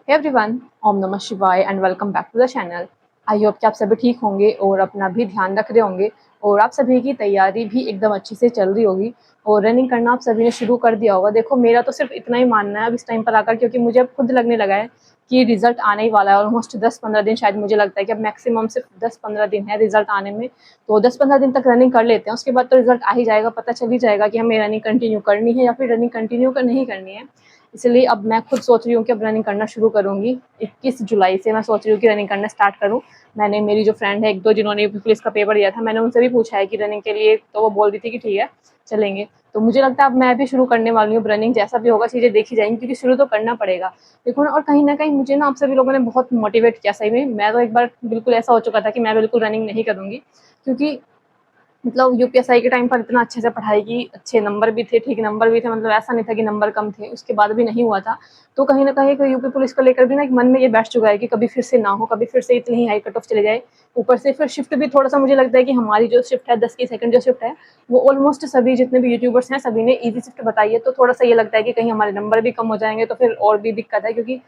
Hey everyone, ओम नमः शिवाय and welcome back to the channel. I hope कि आप सभी ठीक होंगे और अपना भी ध्यान रख रहे होंगे और आप सभी की तैयारी भी एकदम अच्छे से चल रही होगी और रनिंग करना आप सभी ने शुरू कर दिया होगा। देखो, मेरा तो सिर्फ इतना ही मानना है अब इस टाइम पर आकर, क्योंकि मुझे अब खुद लगने लगा है कि रिजल्ट आने ही वाला है। ऑलमोस्ट 10-15 दिन, शायद मुझे लगता है कि अब मैक्सिमम सिर्फ 10-15 दिन है रिजल्ट आने में। तो 10-15 दिन तक रनिंग कर लेते हैं, उसके बाद तो रिजल्ट आ ही जाएगा, पता चल ही जाएगा कि हमें रनिंग कंटिन्यू करनी है या फिर रनिंग कंटिन्यू नहीं करनी है। इसलिए अब मैं खुद सोच रही हूँ कि अब रनिंग करना शुरू करूँगी। 21 जुलाई से मैं सोच रही हूँ कि रनिंग करना स्टार्ट करूँ। मैंने, मेरी जो फ्रेंड है एक दो जिन्होंने यूपी पुलिस का पेपर दिया था, मैंने उनसे भी पूछा है कि रनिंग के लिए, तो वो बोल रही थी कि ठीक है चलेंगे। तो मुझे लगता है अब मैं भी शुरू करने वाली हूँ रनिंग। जैसा भी होगा चीज़ें देखी जाएंगी, क्योंकि शुरू तो करना पड़ेगा। देखो ना, और कहीं ना कहीं मुझे ना आप सभी लोगों ने बहुत मोटिवेट किया। सही में मैं तो एक बार बिल्कुल ऐसा हो चुका था कि मैं बिल्कुल रनिंग नहीं करूँगी, क्योंकि मतलब यूपीएसआई के टाइम पर इतना अच्छे से पढ़ाई की, अच्छे नंबर भी थे, ठीक नंबर भी थे, मतलब ऐसा नहीं था कि नंबर कम थे, उसके बाद भी नहीं हुआ था। तो कहीं न कहीं यूपी पुलिस को लेकर भी ना एक मन में ये बैठ चुका है कि कभी फिर से ना हो, कभी फिर से इतनी ही हाई कट ऑफ चले जाए। ऊपर से फिर शिफ्ट भी थोड़ा-सा मुझे लगता है कि हमारी जो शिफ्ट है 10 की सेकंड जो शिफ्ट है, वो ऑलमोस्ट सभी जितने भी यूट्यूबर्स हैं सभी ने ईज़ी शिफ्ट बताई है। तो थोड़ा-सा ये लगता है कि कहीं हमारे नंबर भी कम हो जाएँगे तो फिर और भी दिक्कत है, क्योंकि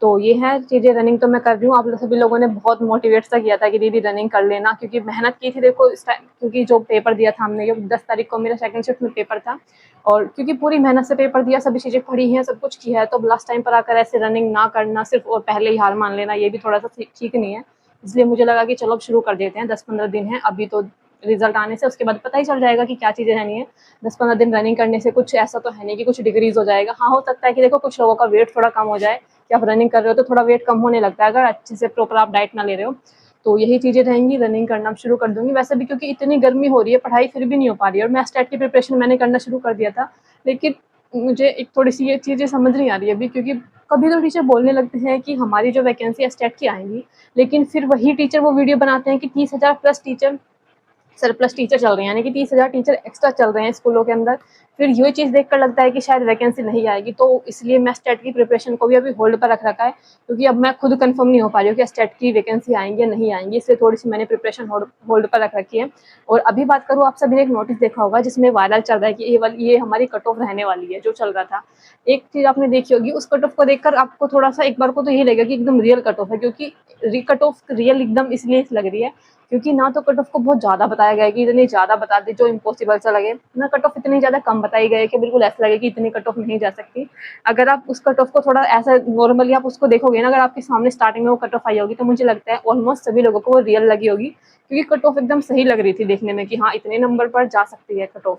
तो ये है चीज़ें। रनिंग तो मैं कर रही हूँ, आप लोग सभी लोगों ने बहुत मोटिवेट सा किया था कि दीदी रनिंग कर लेना, क्योंकि मेहनत की थी देखो इस टाइम, क्योंकि जो पेपर दिया था हमने, जो 10 तारीख को मेरा सेकंड शिफ्ट में पेपर था, और क्योंकि पूरी मेहनत से पेपर दिया, सभी चीज़ें पढ़ी हैं, सब कुछ किया है, तो अब लास्ट टाइम पर आकर ऐसे रनिंग ना करना सिर्फ और पहले ही हार मान लेना, ये भी थोड़ा सा ठीक नहीं है। इसलिए मुझे लगा कि चलो अब शुरू कर देते हैं। 10-15 दिन है अभी, तो रिजल्ट आने से उसके बाद पता ही चल जाएगा कि क्या चीज़ें रहनी है। 10-15 दिन रनिंग करने से कुछ ऐसा तो है नहीं कि कुछ डिक्रीज हो जाएगा। हाँ, हो सकता है कि देखो कुछ लोगों का वेट थोड़ा कम हो जाए, कि आप रनिंग कर रहे हो तो थोड़ा वेट कम होने लगता है अगर अच्छे से प्रॉपर आप डाइट ना ले रहे हो। तो यही चीज़ें रहेंगी, रनिंग करना शुरू कर दूंगी। वैसे भी क्योंकि इतनी गर्मी हो रही है, पढ़ाई फिर भी नहीं हो पा रही है, और मैं स्टेट की प्रिपरेशन मैंने करना शुरू कर दिया था, लेकिन मुझे एक थोड़ी सी ये चीज़ें समझ नहीं आ रही है अभी, क्योंकि कभी तो टीचर बोलने लगते हैं कि हमारी जो वैकेंसी स्टेट की आएंगी, लेकिन फिर वही टीचर वो वीडियो बनाते हैं कि 30,000 प्लस टीचर, सरप्लस टीचर चल रहे हैं, यानी कि 30,000 टीचर एक्स्ट्रा चल रहे हैं स्कूलों के अंदर। फिर ये चीज़ देखकर लगता है कि शायद वैकेंसी नहीं आएगी, तो इसलिए मैं स्टेट की प्रिपरेशन को भी अभी होल्ड पर रख रखा है, क्योंकि अब मैं खुद कंफर्म नहीं हो पा रही हूँ कि स्टेट की वैकेंसी आएंगी या नहीं आएंगी, इसलिए थोड़ी सी मैंने प्रिपरेशन होल्ड पर रख रखी है। और अभी बात करूँ, आप सभी ने एक नोटिस देखा होगा जिसमें वायरल चल रहा है कि ये हमारी कट ऑफ रहने वाली है, जो चल रहा था। एक चीज़ आपने देखी होगी, उस कट ऑफ को देखकर आपको थोड़ा सा एक बार को तो यही लगेगा कि एकदम रियल कट ऑफ है, क्योंकि कट ऑफ रियल एकदम इसलिए लग रही है क्योंकि ना तो कट ऑफ को बहुत ज़्यादा बताया गया है कि इतनी ज़्यादा बता दी जो इम्पॉसिबल सा लगे, ना कट ऑफ इतनी ज़्यादा कम बताई गई है कि बिल्कुल ऐसा लगे कि इतनी कट ऑफ नहीं जा सकती। अगर आप उस कट ऑफ को थोड़ा ऐसा नॉर्मली आप उसको देखोगे ना, अगर आपके सामने स्टार्टिंग में वो कट ऑफ आई होगी, तो मुझे लगता है ऑलमोस्ट सभी लोगों को वो रियल लगी होगी, क्योंकि कट ऑफ एकदम सही लग रही थी देखने में कि हाँ इतने नंबर पर जा सकती है कट ऑफ।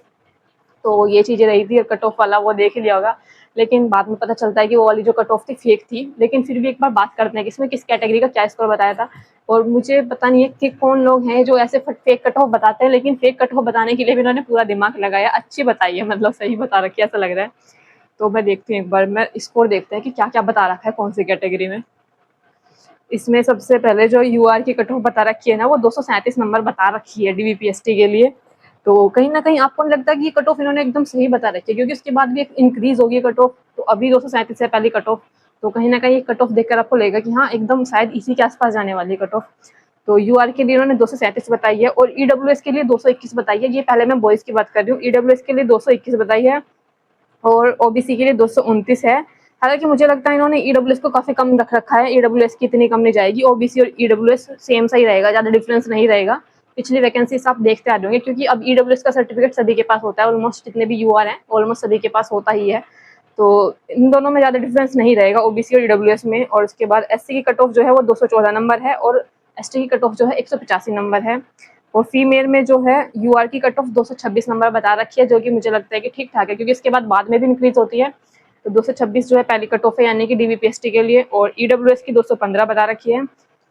तो ये चीज़ें रही थी, और कट ऑफ वाला वो देख ही लिया होगा, लेकिन बाद में पता चलता है कि वो वाली जो कट ऑफ थी फेक थी। लेकिन फिर भी एक बार बात करते हैं कि इसमें किस कैटेगरी का क्या स्कोर बताया था। और मुझे पता नहीं है कि कौन लोग हैं जो ऐसे फेक कट ऑफ बताते हैं, लेकिन फेक कट ऑफ बताने के लिए भी उन्होंने पूरा दिमाग लगाया, अच्छी बताई है, मतलब सही बता रखी है ऐसा लग रहा है। तो मैं देखती हूँ, एक बार मैं स्कोर देखते हैं कि क्या क्या बता रखा है कौन सी कैटेगरी में। इसमें सबसे पहले जो यूआर की कट ऑफ बता रखी है ना, वो 237 नंबर बता रखी है डीवीपीएसटी के लिए। तो कहीं ना कहीं आपको नहीं लगता कि ये कट ऑफ इन्होंने एकदम सही बता रखी है, क्योंकि उसके बाद भी एक इंक्रीज होगी कट ऑफ, तो अभी 237 है पहली कट ऑफ। तो कहीं ना कहीं कट ऑफ देखकर आपको लगेगा कि हाँ एकदम शायद इसी के आसपास जाने वाली है कट ऑफ। तो यूआर के लिए उन्होंने 237 बताई है, और ईडब्ल्यूएस के लिए 221 बताई है। ये पहले मैं बॉयज की बात कर रही हूँ, ईडब्ल्यूएस के लिए 221 बताई है, और ओबीसी के लिए 229 है। हालांकि मुझे लगता है इन्होंने ईडब्ल्यूएस को काफी कम रख रखा है, ईडब्ल्यूएस की इतनी कम नहीं जाएगी, ओबीसी और ईडब्ल्यूएस सेम सा ही रहेगा, ज्यादा डिफरेंस नहीं रहेगा। पिछली वैकेंसी आप देखते आ रहे होंगे, क्योंकि अब ईडब्ल्यूएस का सर्टिफिकेट सभी के पास होता है, ऑलमोस्ट जितने भी यूआर हैं ऑलमोस्ट सभी के पास होता ही है। तो इन दोनों में ज्यादा डिफरेंस नहीं रहेगा ओबीसी और ईडब्ल्यूएस में। और उसके बाद एससी की कट ऑफ जो है वो 214 नंबर है, और एसटी की कट ऑफ जो है 185 नंबर है। और फीमेल में जो है यूआर की कट ऑफ 226 नंबर बता रखी है, जो कि मुझे लगता है कि ठीक ठाक है, क्योंकि इसके बाद में भी इंक्रीज होती है। तो 226 जो है पहली कट ऑफ है, यानी कि डीवीपीएसटी के लिए। और ईडब्ल्यूएस की 215 बता रखी है,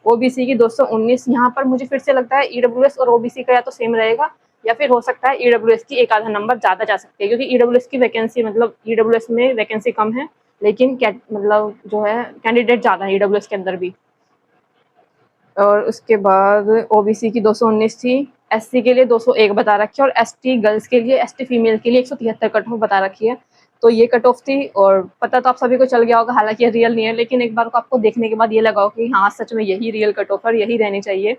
ओबीसी की 219। यहाँ पर मुझे फिर से लगता है ईडब्ल्यूएस और ओबीसी का या तो सेम रहेगा, या फिर हो सकता है ईडब्ल्यूएस की एक आधा नंबर ज्यादा जा सकती है, क्योंकि ईडब्ल्यूएस की वैकेंसी, मतलब ईडब्ल्यूएस में वैकेंसी कम है, लेकिन मतलब जो है कैंडिडेट ज्यादा है ईडब्ल्यूएस के अंदर भी। और उसके बाद ओबीसी की 219 थी, एससी के लिए 201 बता रखी है, और एसटी गर्ल्स के लिए, एसटी फीमेल के लिए 173 कट ऑफ बता रखी है। तो ये कट ऑफ थी, और पता तो आप सभी को चल गया होगा, हालांकि ये रियल नहीं है, लेकिन एक बार को आपको देखने के बाद ये लगा कि हाँ सच में यही रियल कट ऑफ है, यही रहनी चाहिए।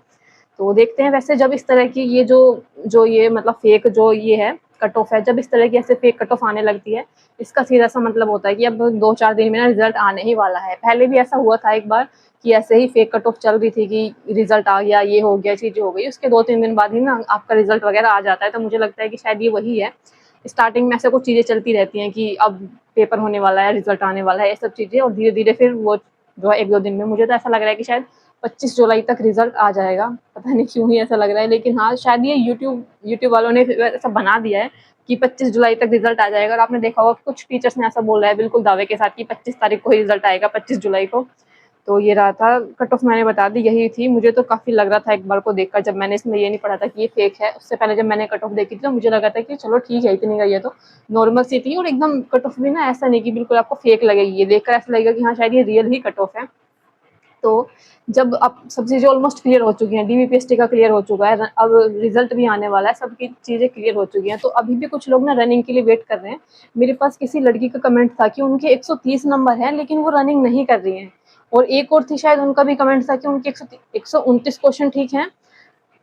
तो देखते हैं। वैसे जब इस तरह की ये जो जो ये मतलब फेक जो ये है कट ऑफ है, जब इस तरह की ऐसे फेक कट ऑफ आने लगती है, इसका सीधा सा मतलब होता है कि अब 2-4 दिन में ना रिजल्ट आने ही वाला है। पहले भी ऐसा हुआ था एक बार कि ऐसे ही फेक कट ऑफ चल रही थी कि रिजल्ट आ गया, ये हो गया, चीज़ें हो गई, उसके 2-3 दिन बाद ही ना आपका रिजल्ट वगैरह आ जाता है। तो मुझे लगता है कि शायद ये वही है। स्टार्टिंग में ऐसे कुछ चीज़ें चलती रहती हैं कि अब पेपर होने वाला है, रिजल्ट आने वाला है, ये सब चीज़ें, और धीरे-धीरे फिर वो जो है 1-2 दिन में, मुझे तो ऐसा लग रहा है कि शायद 25 जुलाई तक रिजल्ट आ जाएगा। पता नहीं क्यों ही ऐसा लग रहा है, लेकिन हाँ, शायद ये यूट्यूब वालों ने ऐसा बना दिया है कि 25 जुलाई तक रिजल्ट आ जाएगा। और आपने देखा होगा कुछ टीचर्स ने ऐसा बोला है बिल्कुल दावे के साथ कि 25 तारीख को ही रिजल्ट आएगा, 25 जुलाई को। तो ये रहा था कट ऑफ, मैंने बता दी यही थी। मुझे तो काफ़ी लग रहा था एक बार को देखकर, जब मैंने इसमें ये नहीं पढ़ा था कि ये फेक है। उससे पहले जब मैंने कट ऑफ देखी थी तो मुझे लगा था कि चलो ठीक है, इतनी का ये तो नॉर्मल सी थी, और एकदम कट ऑफ भी ना ऐसा नहीं कि बिल्कुल आपको फेक लगेगी, ये देखकर ऐसा लगेगा कि हाँ शायद ये रियल ही कट ऑफ है। तो जब अब सब चीज़ें ऑलमोस्ट क्लियर हो चुकी हैं, डीबीपीएसटी का क्लियर हो चुका है, अब रिजल्ट भी आने वाला है, सबकी चीज़ें क्लियर हो चुकी हैं, तो अभी भी कुछ लोग ना रनिंग के लिए वेट कर रहे हैं। मेरे पास किसी लड़की का कमेंट था कि उनके 130 नंबर हैं लेकिन वो रनिंग नहीं कर रही हैं, और एक और थी शायद, उनका भी कमेंट था कि उनके 129 क्वेश्चन ठीक हैं,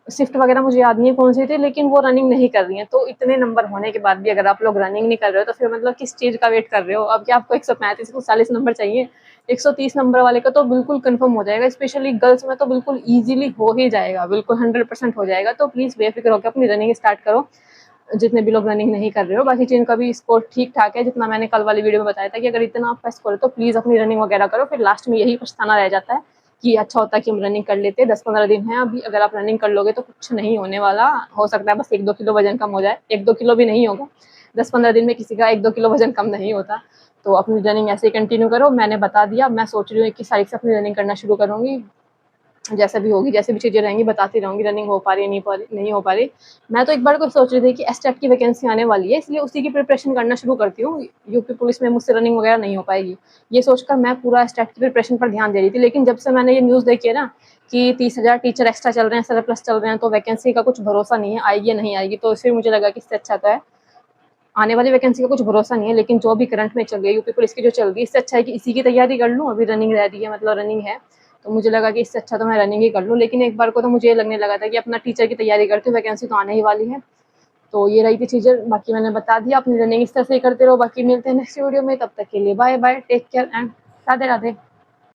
शिफ्ट वगैरह मुझे याद नहीं है कौन सी थी, लेकिन वो रनिंग नहीं कर रही हैं। तो इतने नंबर होने के बाद भी अगर आप लोग रनिंग नहीं कर रहे हो तो फिर मतलब किस चीज़ का वेट कर रहे हो? अब क्या आपको 135 को 40 नंबर चाहिए? 130 नंबर वाले का तो बिल्कुल कंफर्म हो जाएगा, स्पेशली गर्ल्स में तो बिल्कुल ईजिली हो ही जाएगा, बिल्कुल 100% हो जाएगा। तो प्लीज़ बेफिक्र होकर अपनी रनिंग स्टार्ट करो, जितने भी लोग रनिंग नहीं कर रहे हो। बाकी जिनका भी स्कोर ठीक ठाक है, जितना मैंने कल वाली वीडियो में बताया था कि अगर इतना आपका स्कोर है तो प्लीज़ अपनी रनिंग वगैरह करो, फिर लास्ट में यही पछताना रह जाता है कि अच्छा होता कि हम रनिंग कर लेते। 10-15 दिन हैं अभी, अगर आप रनिंग कर लोगे तो कुछ नहीं होने वाला। हो सकता है बस 1-2 किलो वजन कम हो जाए, 1-2 किलो भी नहीं होगा, 10-15 दिन में किसी का 1-2 किलो वजन कम नहीं होता। तो अपनी रनिंग ऐसे ही कंटिन्यू करो। मैंने बता दिया, मैं सोच रही हूँ 21 तारीख से अपनी रनिंग करना शुरू करूँगी। जैसा भी होगी, जैसे भी चीज़ें रहेंगी बताती रहूँगी, रनिंग हो पा रही है, नहीं हो पा रही। मैं तो एक बार को सोच रही थी कि एसटेट की वैकेंसी आने वाली है, इसलिए उसी की प्रिपरेशन करना शुरू करती हूँ। यूपी पुलिस में मुझसे रनिंग वगैरह नहीं हो पाएगी, ये सोचकर मैं पूरा एसटेट की प्रिपरेशन पर ध्यान दे रही थी। लेकिन जब से मैंने ये न्यूज़ देखी है ना कि 30,000 टीचर एक्स्ट्रा चल रहे हैं, सरप्लस चल रहे हैं, तो वैकेंसी का कुछ भरोसा नहीं है, आएगी या नहीं आएगी। तो फिर मुझे लगा कि इससे अच्छा तो है, आने वाली वैकेंसी का कुछ भरोसा नहीं है, लेकिन जो भी करंट में चल रही है, यूपी पुलिस की जो चल रही है, इससे अच्छा है कि इसी की तैयारी कर लूँ। अभी रनिंग रह रही है, मतलब रनिंग है, तो मुझे लगा कि इससे अच्छा तो मैं रनिंग ही कर लूँ। लेकिन एक बार को तो मुझे ये लगने लगा था कि अपना टीचर की तैयारी करती हूँ, वैकेंसी तो आने ही वाली है। तो ये रही थी चीज़ें, बाकी मैंने बता दिया। अपनी रनिंग इस तरह से ही करते रहो। बाकी मिलते हैं नेक्स्ट वीडियो में, तब तक के लिए bye bye, take care and Radhe Radhe.